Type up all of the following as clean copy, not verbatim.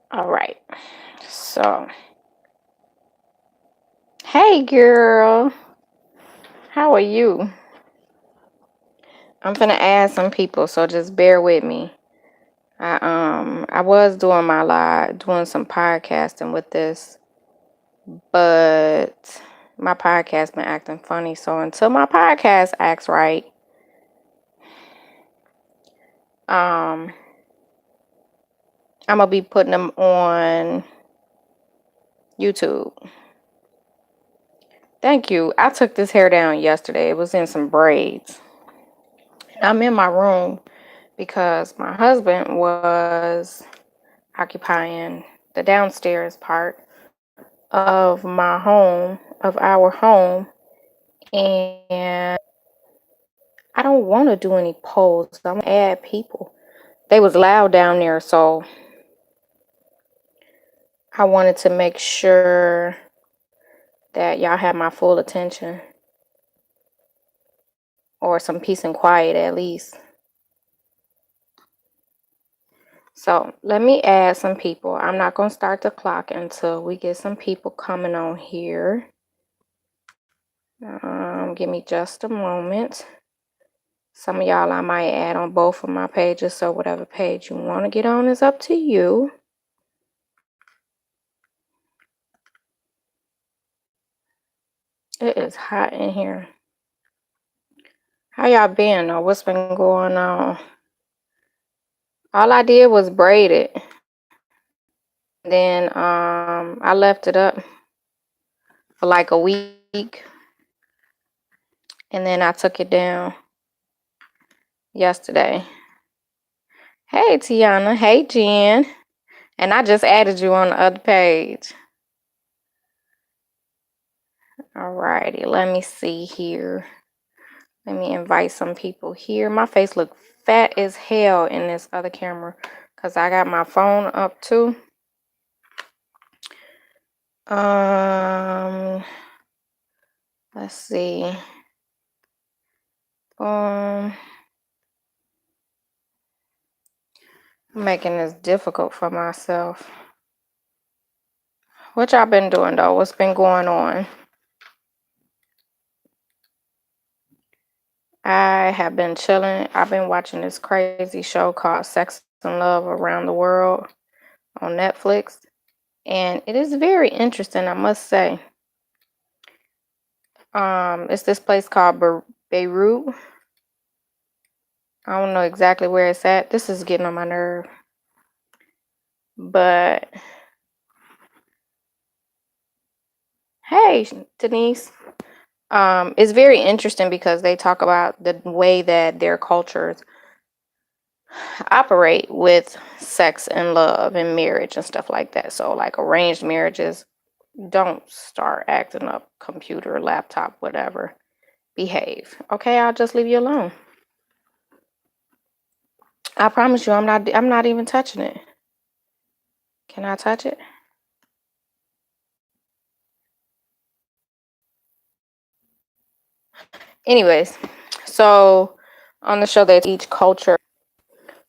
All right. So, hey girl, how are you? I'm gonna add some people, so just bear with me. I was doing my live, doing some podcasting with this, but my podcast been acting funny. So until my podcast acts right, um, I'm gonna be putting them on YouTube. Thank you. I took this hair down yesterday. It was in some braids. I'm in my room because my husband was occupying the downstairs part of my home, of our home, and I don't want to do any polls. I'm gonna add people. They was loud down there, so I wanted to make sure that y'all have my full attention or some peace and quiet at least. So let me add some people. I'm not gonna start the clock until we get some people coming on here. Give me just a moment. Some of y'all I might add on both of my pages, so whatever page you want to get on is up to you. It is hot in here. How y'all been or what's been going on? All I did was braid it. Then I left it up for like a week. And then I took it down yesterday. Hey Tiana, hey Jen. And I just added you on the other page. Alrighty, let me see here. Let me invite some people here. My face look fat as hell in this other camera because I got my phone up too. Let's see. I'm making this difficult for myself. What y'all been doing though? What's been going on? I have been chilling. I've been watching this crazy show called Sex and Love Around the World on Netflix. And it is very interesting, I must say. It's this place called Beirut. I don't know exactly where it's at. This is getting on my nerve. But hey, Denise. It's very interesting because they talk about the way that their cultures operate with sex and love and marriage and stuff like that. So like arranged marriages, don't start acting up, computer, laptop, whatever. Behave. Okay, I'll just leave you alone. I promise you I'm not even touching it. Can I touch it? Anyways, so on the show that each culture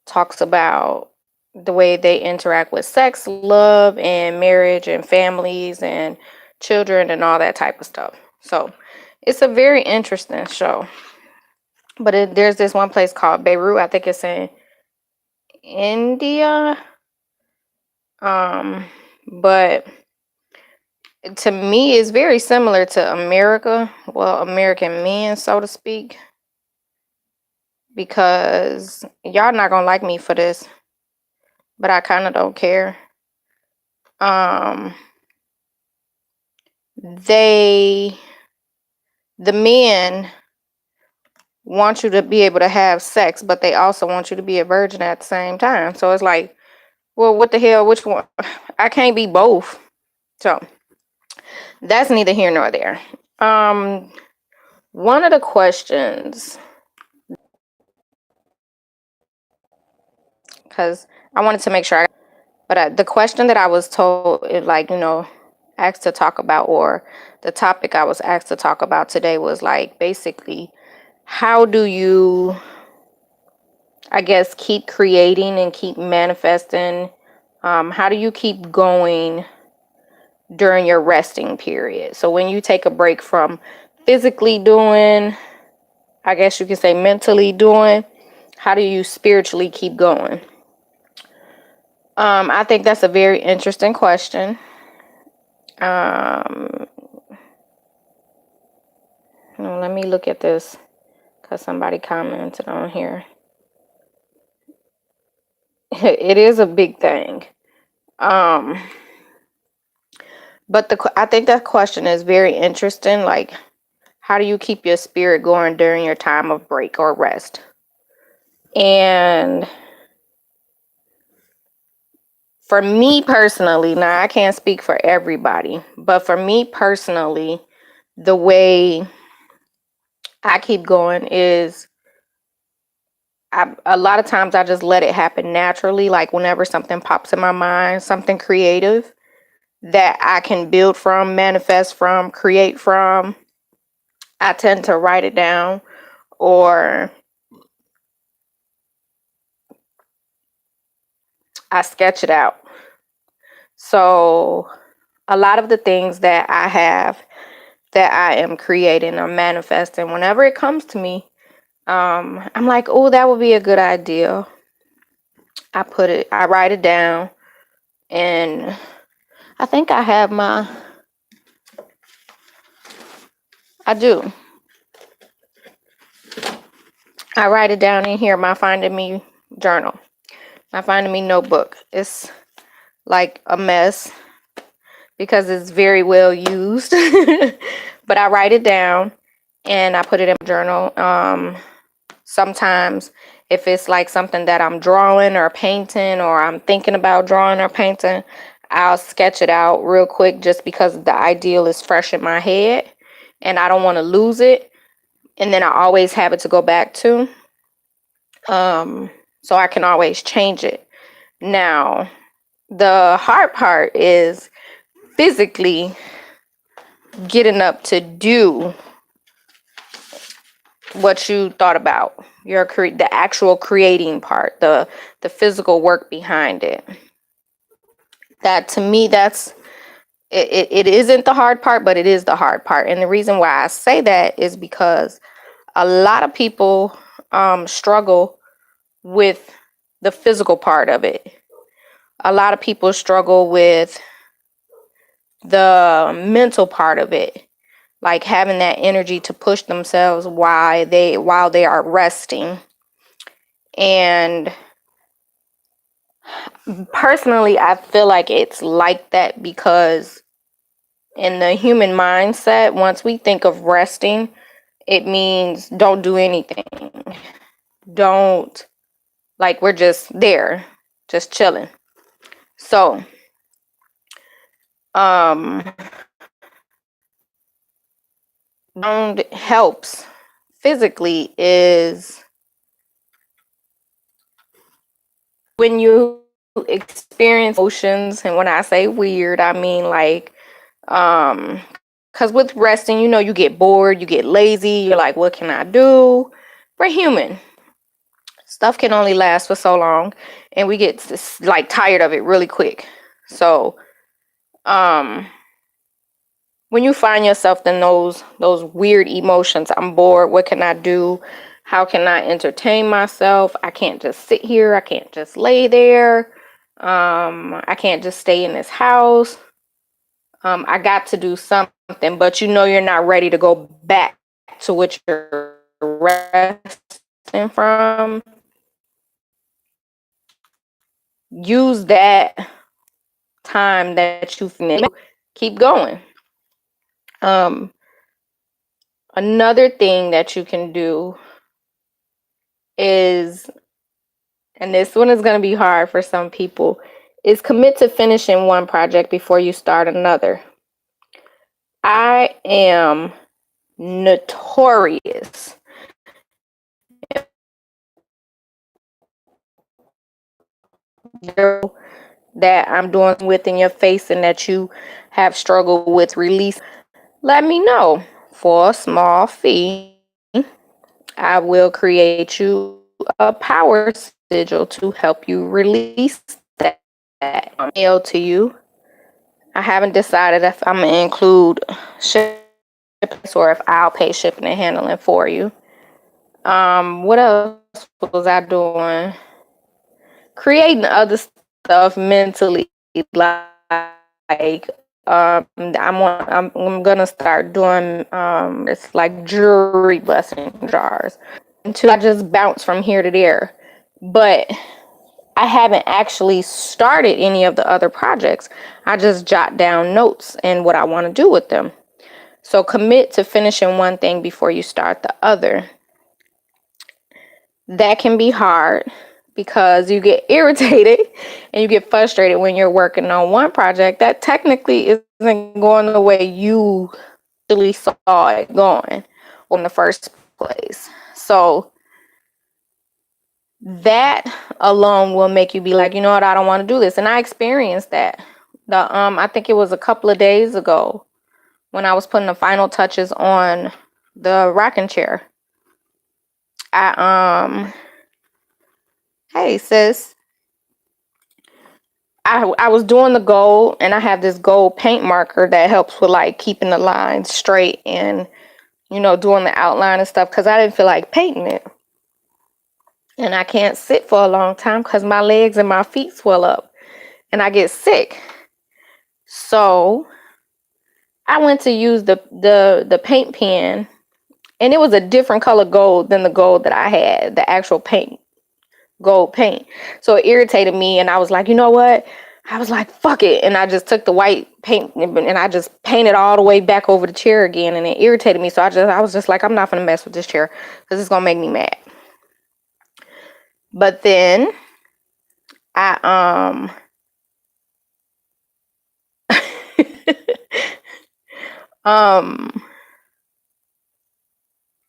talks about the way they interact with sex, love, and marriage, and families, and children, and all that type of stuff. So it's a very interesting show. But there's this one place called Beirut. I think it's in India. But to me, it's very similar to America. Well, American men, so to speak. Because y'all not gonna like me for this, but I kind of don't care. Um, they, the men want you to be able to have sex, but they also want you to be a virgin at the same time. So it's like, well, what the hell? Which one? I can't be both. So that's neither here nor there. One of the questions, because I wanted to make sure but the question that I was told, like, asked to talk about, or the topic I was asked to talk about today was like basically, how do you, I guess, keep creating and keep manifesting How do you keep going during your resting period? So when you take a break from physically doing, I guess you could say mentally doing, how do you spiritually keep going? I think that's a very interesting question. Let me look at this because somebody commented on here. It is a big thing. But I think that question is very interesting. Like, how do you keep your spirit going during your time of break or rest? And for me personally, now I can't speak for everybody, but for me personally, the way I keep going is a lot of times I just let it happen naturally. Like whenever something pops in my mind, something creative that I can build from, manifest from, create from, I tend to write it down or I sketch it out. So a lot of the things that I have that I am creating or manifesting, whenever it comes to me, I'm like, oh, that would be a good idea. I write it down, and I think I have I do. I write it down in here, my Finding Me journal, my Finding Me notebook. It's like a mess because it's very well used, but I write it down and I put it in my journal. Sometimes if it's like something that I'm drawing or painting or I'm thinking about drawing or painting, I'll sketch it out real quick just because the ideal is fresh in my head and I don't want to lose it. And then I always have it to go back to. So I can always change it. Now, the hard part is physically getting up to do what you thought about, the actual creating part, the physical work behind it. That to me, it isn't the hard part, but it is the hard part. And the reason why I say that is because a lot of people struggle with the physical part of it. A lot of people struggle with the mental part of it, like having that energy to push themselves while they are resting. And personally, I feel like it's like that because in the human mindset, once we think of resting, it means don't do anything. Don't, like, we're just there, just chilling. So, helps physically is when you experience emotions, and when I say weird, I mean like because with resting, you get bored, you get lazy, you're like, what can I do? We're human. Stuff can only last for so long, and we get like tired of it really quick. So when you find yourself in those weird emotions, I'm bored, what can I do? How can I entertain myself? I can't just sit here, I can't just lay there, I can't just stay in this house. I got to do something, but you're not ready to go back to what you're resting from. Use that time that you keep going. Another thing that you can do is, and this one is going to be hard for some people, is commit to finishing one project before you start another. I am notorious that I'm doing with in your face and that you have struggled with release. Let me know. For a small fee, I will create you a power sigil to help you release that. mail to you. I haven't decided if I'm gonna include shipping or if I'll pay shipping and handling for you. What else was I doing? Creating other stuff mentally, like I'm gonna start doing it's like jewelry blessing jars. And two, I just bounce from here to there, but I haven't actually started any of the other projects. I just jot down notes and what I want to do with them. So commit to finishing one thing before you start the other. That can be hard because you get irritated and you get frustrated when you're working on one project that technically isn't going the way you really saw it going in the first place. So that alone will make you be like, you know what, I don't want to do this. And I experienced that. I think it was a couple of days ago when I was putting the final touches on the rocking chair. Hey sis, I was doing the gold, and I have this gold paint marker that helps with like keeping the lines straight and doing the outline and stuff, because I didn't feel like painting it. And I can't sit for a long time because my legs and my feet swell up and I get sick. So I went to use the paint pen, and it was a different color gold than the gold that I had, the actual paint, gold paint. So it irritated me, and I was like, you know what? I was like, fuck it. And I just took the white paint and I just painted all the way back over the chair again, and it irritated me. So I was just like, I'm not gonna mess with this chair because it's gonna make me mad. But then I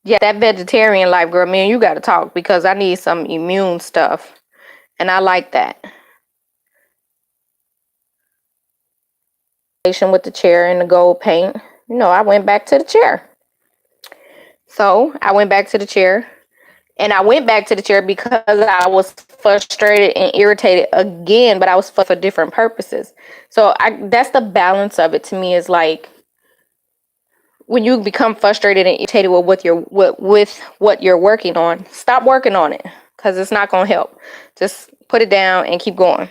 yeah, that vegetarian life, girl, me and you gotta talk because I need some immune stuff. And I like that. With the chair and the gold paint, I went back to the chair. So I went back to the chair, and I went back to the chair because I was frustrated and irritated again, but I was for different purposes. So that's the balance of it to me, is like when you become frustrated and irritated with what you're working on, stop working on it because it's not going to help. Just put it down and keep going.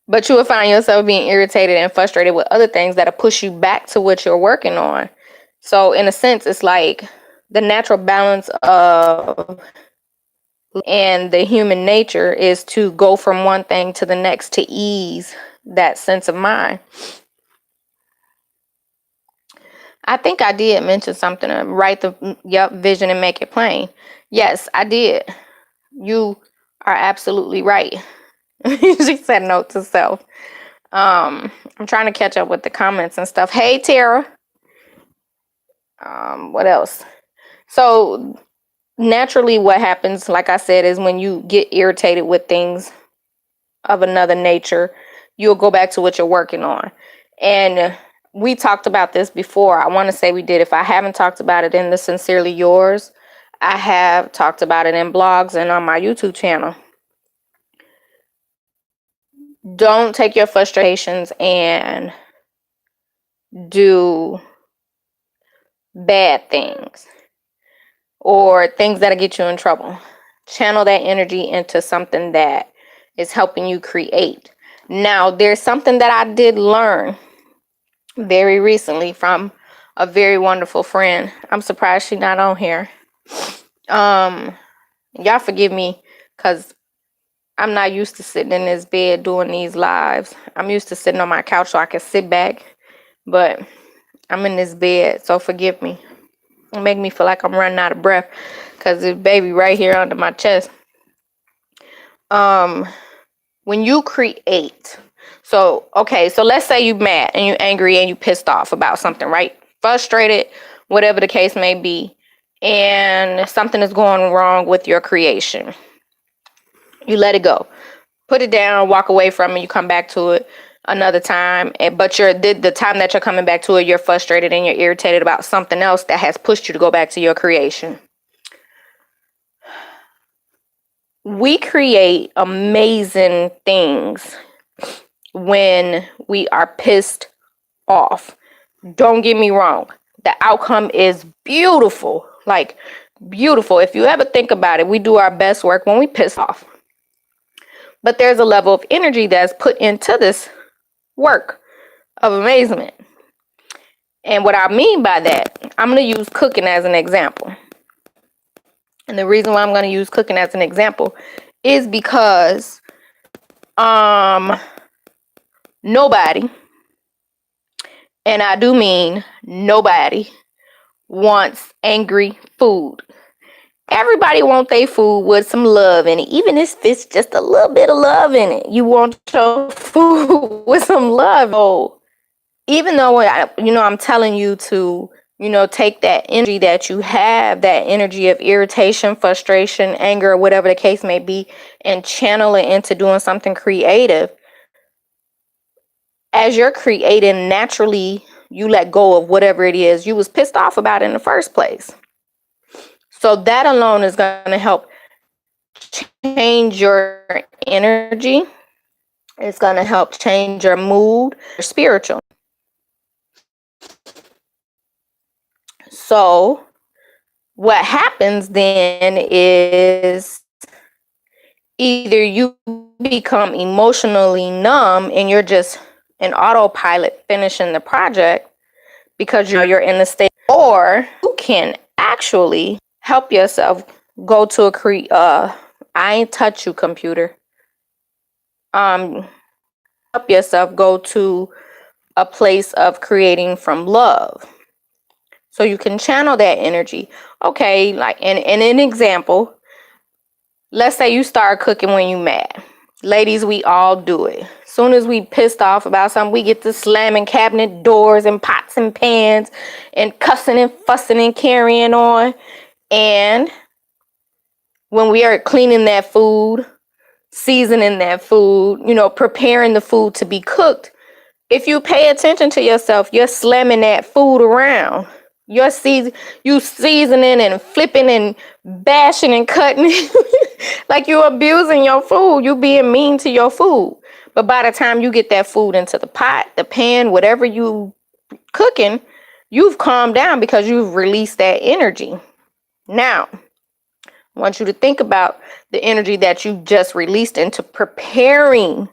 But you will find yourself being irritated and frustrated with other things that'll push you back to what you're working on. So in a sense, it's like the natural balance of and the human nature is to go from one thing to the next to ease that sense of mind. I think I did mention something to write the vision and make it plain. Yes, I did. You are absolutely right. She said note to self. I'm trying to catch up with the comments and stuff. Hey Tara. What else? So naturally what happens, like I said, is when you get irritated with things of another nature, you'll go back to what you're working on. And we talked about this before. I want to say we did. If I haven't talked about it in the Sincerely Yours, I have talked about it in blogs and on my YouTube channel. Don't take your frustrations and do bad things or things that'll get you in trouble. Channel that energy into something that is helping you create. Now, there's something that I did learn very recently from a very wonderful friend. I'm surprised she's not on here. Y'all forgive me because I'm not used to sitting in this bed doing these lives. I'm used to sitting on my couch so I can sit back, but I'm in this bed, so forgive me. It make me feel like I'm running out of breath because this baby right here under my chest. When you create, so let's say you're mad and you're angry and you're pissed off about something, right? Frustrated, whatever the case may be, and something is going wrong with your creation. You let it go. Put it down, walk away from it, you come back to it another time, but the time that you're coming back to it, you're frustrated and you're irritated about something else that has pushed you to go back to your creation. We create amazing things when we are pissed off. Don't get me wrong. The outcome is beautiful. Like, beautiful. If you ever think about it, we do our best work when we piss off. But there's a level of energy that's put into this work of amazement. And what I mean by that, I'm going to use cooking as an example. And the reason why I'm going to use cooking as an example is because nobody, and I do mean nobody, wants angry food. Everybody wants their food with some love in it. Even if it's just a little bit of love in it, you want your food with some love. Oh, even though I'm telling you to, take that energy that you have, that energy of irritation, frustration, anger, whatever the case may be, and channel it into doing something creative. As you're creating, naturally, you let go of whatever it is you was pissed off about in the first place. So that alone is going to help change your energy. It's going to help change your mood, your spiritual. So what happens then is either you become emotionally numb and you're just an autopilot finishing the project because you're in the state, or you can actually help yourself go to I ain't touch you, computer. Help yourself go to a place of creating from love. So you can channel that energy. Okay, like in an example, let's say you start cooking when you mad. Ladies, we all do it. Soon as we pissed off about something, we get to slamming cabinet doors and pots and pans and cussing and fussing and carrying on. And when we are cleaning that food, seasoning that food, preparing the food to be cooked, if you pay attention to yourself, you're slamming that food around. You seasoning and flipping and bashing and cutting like you abusing your food. You being mean to your food. But by the time you get that food into the pot, the pan, whatever you cooking, you've calmed down because you've released that energy. Now, I want you to think about the energy that you just released into preparing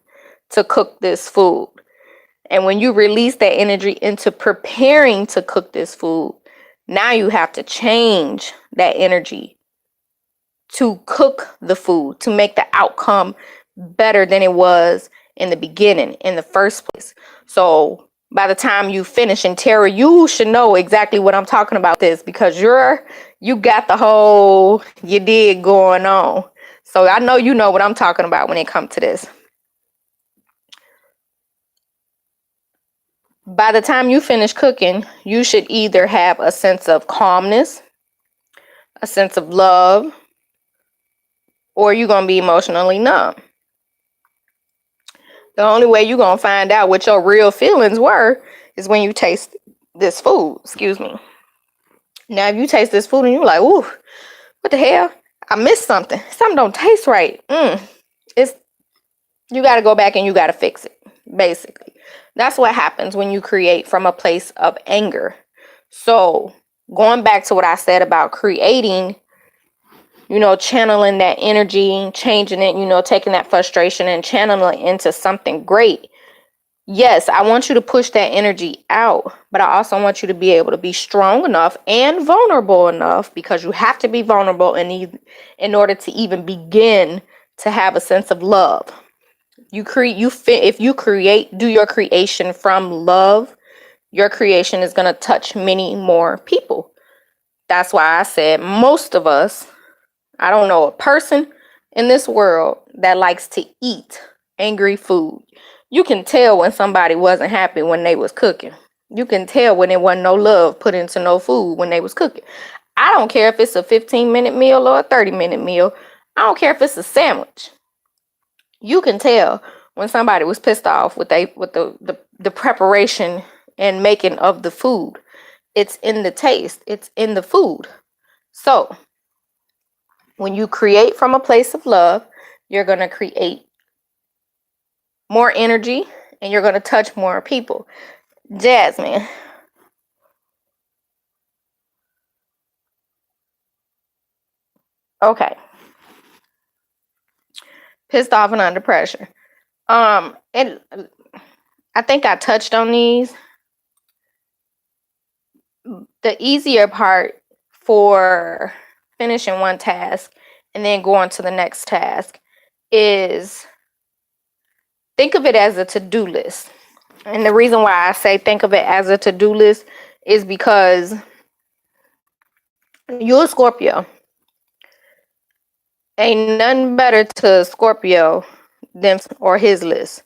to cook this food. And when you release that energy into preparing to cook this food, now you have to change that energy to cook the food, to make the outcome better than it was in the beginning, in the first place. So by the time you finish, and Tara, you should know exactly what I'm talking about this, because you got the whole you did going on. So I know you know what I'm talking about when it comes to this. By the time you finish cooking, you should either have a sense of calmness, a sense of love, or you're going to be emotionally numb. The only way you're going to find out what your real feelings were is when you taste this food. Excuse me. Now, if you taste this food and you're like, ooh, what the hell? I missed something. Something don't taste right. You got to go back and you got to fix it, basically. That's what happens when you create from a place of anger. So going back to what I said about creating, channeling that energy, changing it, taking that frustration and channeling it into something great. Yes, I want you to push that energy out, but I also want you to be able to be strong enough and vulnerable enough, because you have to be vulnerable in order to even begin to have a sense of love. If you do your creation from love, your creation is going to touch many more people. That's why I said most of us, I don't know a person in this world that likes to eat angry food. You can tell when somebody wasn't happy when they was cooking. You can tell when there wasn't no love put into no food when they was cooking. I don't care if it's a 15-minute meal or a 30-minute meal. I don't care if it's a sandwich. You can tell when somebody was pissed off with the preparation and making of the food. It's in the taste. It's in the food. So when you create from a place of love, you're going to create more energy and you're going to touch more people. Jasmine. Okay. Pissed off and under pressure. And I think I touched on these. The easier part for finishing one task and then going to the next task is think of it as a to-do list. And the reason why I say think of it as a to-do list is because you're a Scorpio. Ain't nothing better to Scorpio than or his list.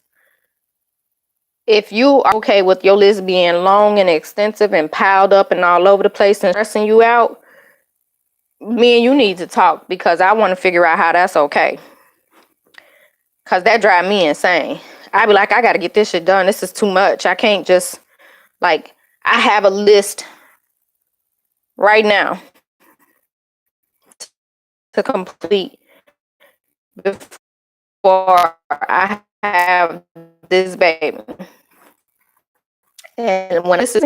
If you are okay with your list being long and extensive and piled up and all over the place and stressing you out, me and you need to talk, because I want to figure out how that's okay. Because that drives me insane. I be like, I got to get this shit done. This is too much. I can't just, like, I have a list right now to complete before I have this baby. And when this is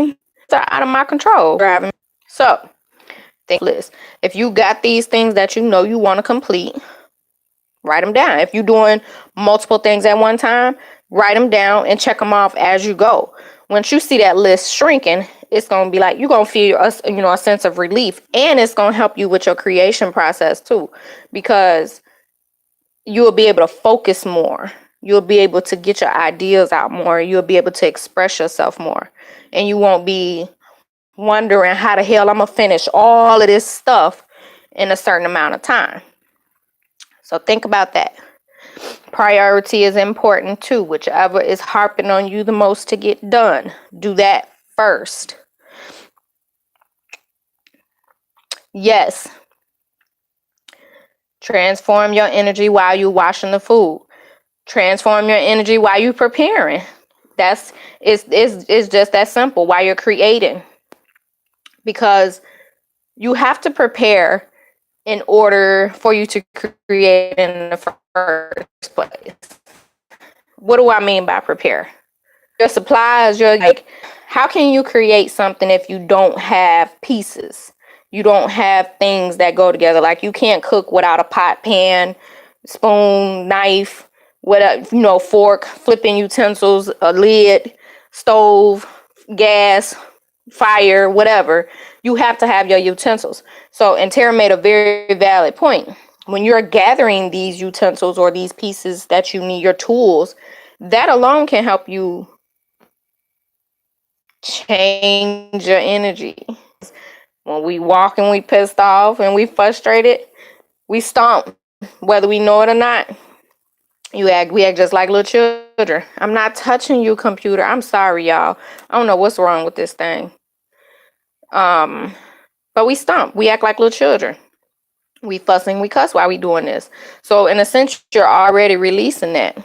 out of my control, driving. So, think list. If you got these things that you know you want to complete, write them down. If you're doing multiple things at one time, write them down and check them off as you go. Once you see that list shrinking, it's going to be like, you're going to feel a sense of relief, and it's going to help you with your creation process too, because you'll be able to focus more. You'll be able to get your ideas out more. You'll be able to express yourself more, and you won't be wondering how the hell I'm going to finish all of this stuff in a certain amount of time. So think about that. Priority is important too. Whichever is harping on you the most to get done, do that first. Yes. Transform your energy while you're washing the food. Transform your energy while you're preparing. It's just that simple. While you're creating. Because you have to prepare in order for you to create in the first place. What do I mean by prepare? Your supplies, how can you create something if you don't have pieces? You don't have things that go together. Like, you can't cook without a pot, pan, spoon, knife, whatever, fork, flipping utensils, a lid, stove, gas, fire, whatever. You have to have your utensils. So, and Tara made a very valid point. When you're gathering these utensils or these pieces that you need, your tools, that alone can help you change your energy. When we walk and we pissed off and we frustrated, we stomp, whether we know it or not. We act just like little children. I'm not touching you, computer. I'm sorry, y'all. I don't know what's wrong with this thing. But we stomp. We act like little children. We fussing, we cuss while we doing this. So in a sense, you're already releasing that.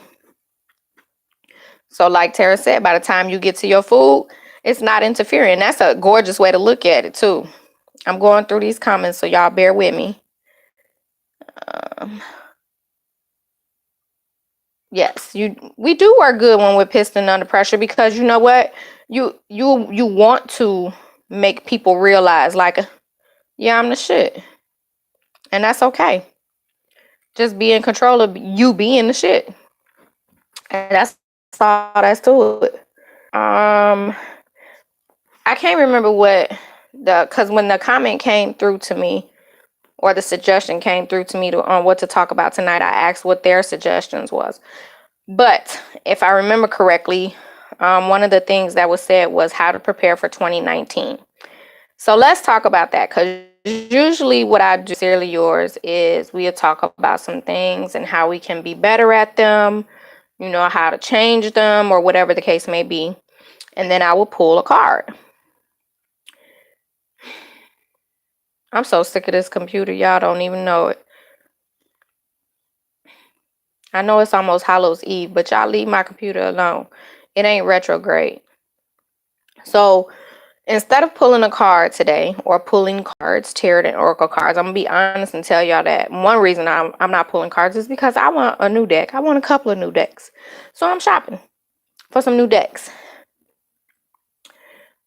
So like Tara said, by the time you get to your food, it's not interfering. That's a gorgeous way to look at it too. I'm going through these comments, so y'all bear with me. Yes, we do work good when we're pissed and under pressure, because you know what? You want to make people realize, like, yeah, I'm the shit. And that's okay. Just be in control of you being the shit. And that's all that's to it. I can't remember because when the comment came through to me, or the suggestion came through to me on what to talk about tonight, I asked what their suggestions was. But if I remember correctly, one of the things that was said was how to prepare for 2019. So let's talk about that, because usually what I do, Sincerely Yours, is we'll talk about some things and how we can be better at them, how to change them, or whatever the case may be. And then I will pull a card. I'm so sick of this computer. Y'all don't even know it. I know it's almost Hallows Eve, but y'all leave my computer alone. It ain't retrograde. So instead of pulling a card today, or pulling cards, tarot and oracle cards, I'm going to be honest and tell y'all that one reason I'm not pulling cards is because I want a new deck. I want a couple of new decks. So I'm shopping. for some new decks.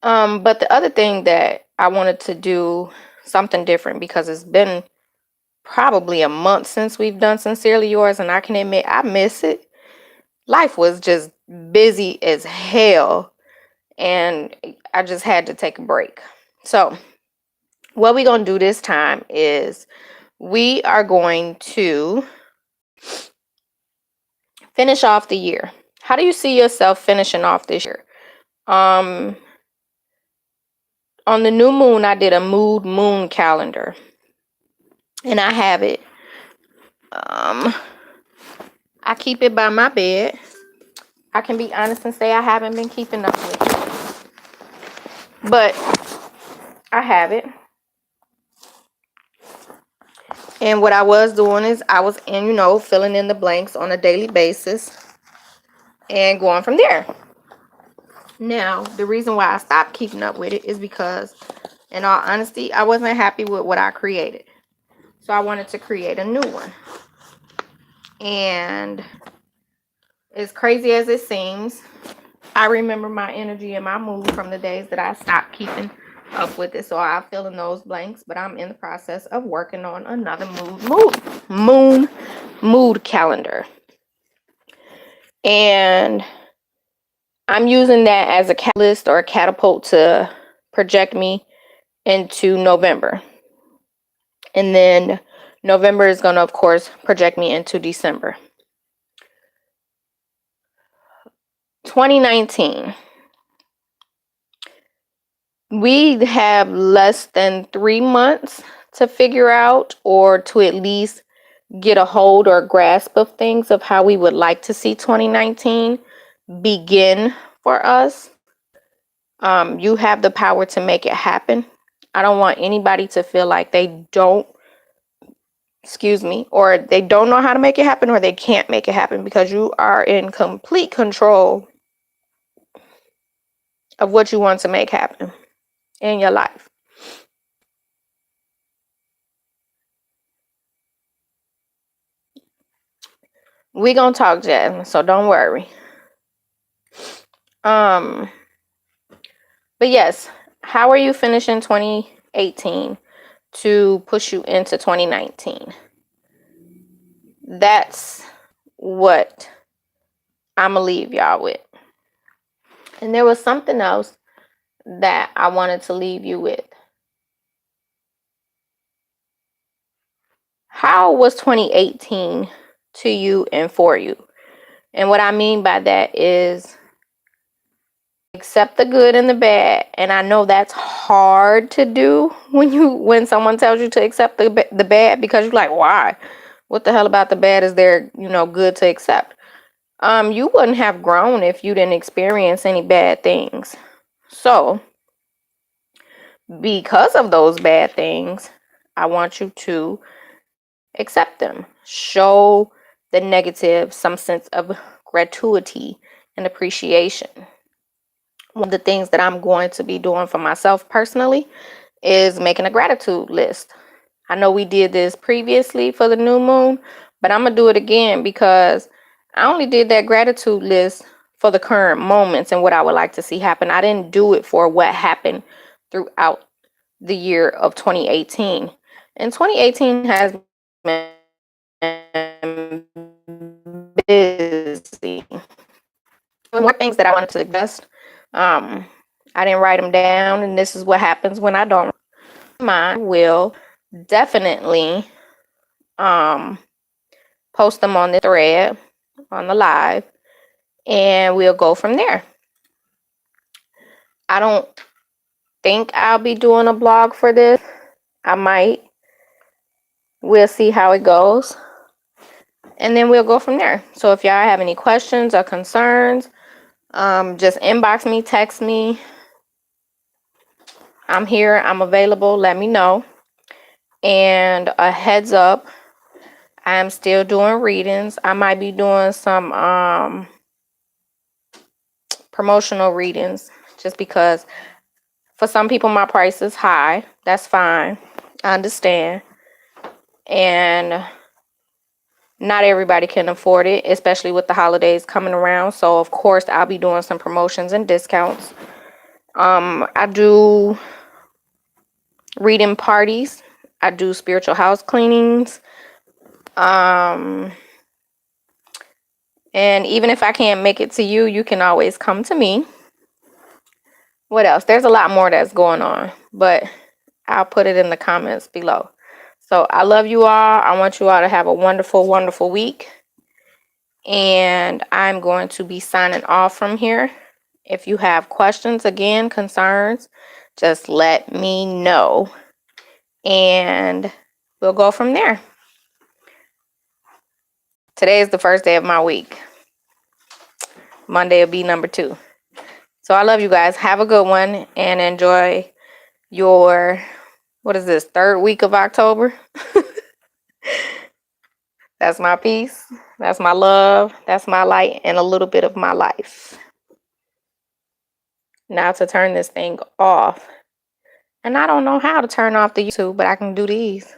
But the other thing that I wanted to do something different, because it's been probably a month since we've done Sincerely Yours, and I can admit I miss it. Life was just busy as hell, and I just had to take a break. So what we're going to do this time is we are going to finish off the year. How do you see yourself finishing off this year? On the new moon, I did a moon calendar, and I have it. I keep it by my bed. I can be honest and say I haven't been keeping up with it, but I have it. And what I was doing is I was filling in the blanks on a daily basis and going from there. Now, the reason why I stopped keeping up with it is because, in all honesty, I wasn't happy with what I created. So I wanted to create a new one. And as crazy as it seems, I remember my energy and my mood from the days that I stopped keeping up with it. So I fill in those blanks, but I'm in the process of working on another mood calendar. And I'm using that as a catalyst or a catapult to project me into November. And then November is going to, of course, project me into December. 2019. We have less than 3 months to figure out, or to at least get a hold or grasp of things of how we would like to see 2019 begin for us. You have the power to make it happen. I don't want anybody to feel like they don't, or they don't know how to make it happen, or they can't make it happen, because you are in complete control of what you want to make happen in your life. We gonna talk, Jasmine, so don't worry. But yes, how are you finishing 2018 to push you into 2019? That's what I'm gonna leave y'all with. And there was something else that I wanted to leave you with. How was 2018 to you and for you? And what I mean by that is accept the good and the bad. And I know that's hard to do when someone tells you to accept the bad, because you're like, why? What the hell about the bad is there, good to accept? You wouldn't have grown if you didn't experience any bad things. So, because of those bad things, I want you to accept them. Show the negative some sense of gratuity and appreciation. One of the things that I'm going to be doing for myself personally is making a gratitude list. I know we did this previously for the new moon, but I'm going to do it again, because I only did that gratitude list for the current moments and what I would like to see happen. I didn't do it for what happened throughout the year of 2018. And 2018 has been busy. More things that I wanted to suggest. I didn't write them down, and this is what happens when I don't. Mine will definitely post them on the thread, on the live, and we'll go from there. I don't think I'll be doing a blog for this. I might. We'll see how it goes, and then we'll go from there. So if y'all have any questions or concerns, just inbox me, text me. I'm here, I'm available, let me know. And a heads up, I'm still doing readings. I might be doing some promotional readings, just because for some people my price is high. That's fine. I understand. And not everybody can afford it, especially with the holidays coming around. So of course I'll be doing some promotions and discounts. I do reading parties. I do spiritual house cleanings. And even if I can't make it to you, you can always come to me. What else? There's a lot more that's going on, but I'll put it in the comments below. So I love you all. I want you all to have a wonderful, wonderful week. And I'm going to be signing off from here. If you have questions, again, concerns, just let me know. And we'll go from there. Today is the first day of my week. Monday will be number 2. So I love you guys. Have a good one and enjoy your, what is this, 3rd week of October? That's my peace. That's my love. That's my light and a little bit of my life. Now to turn this thing off. And I don't know how to turn off the YouTube, but I can do these.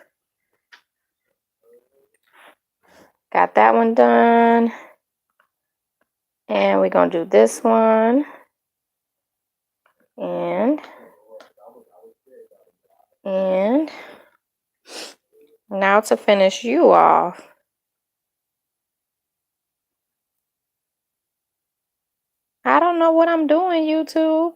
Got that one done. And we're going to do this one. And now to finish you off. I don't know what I'm doing, YouTube.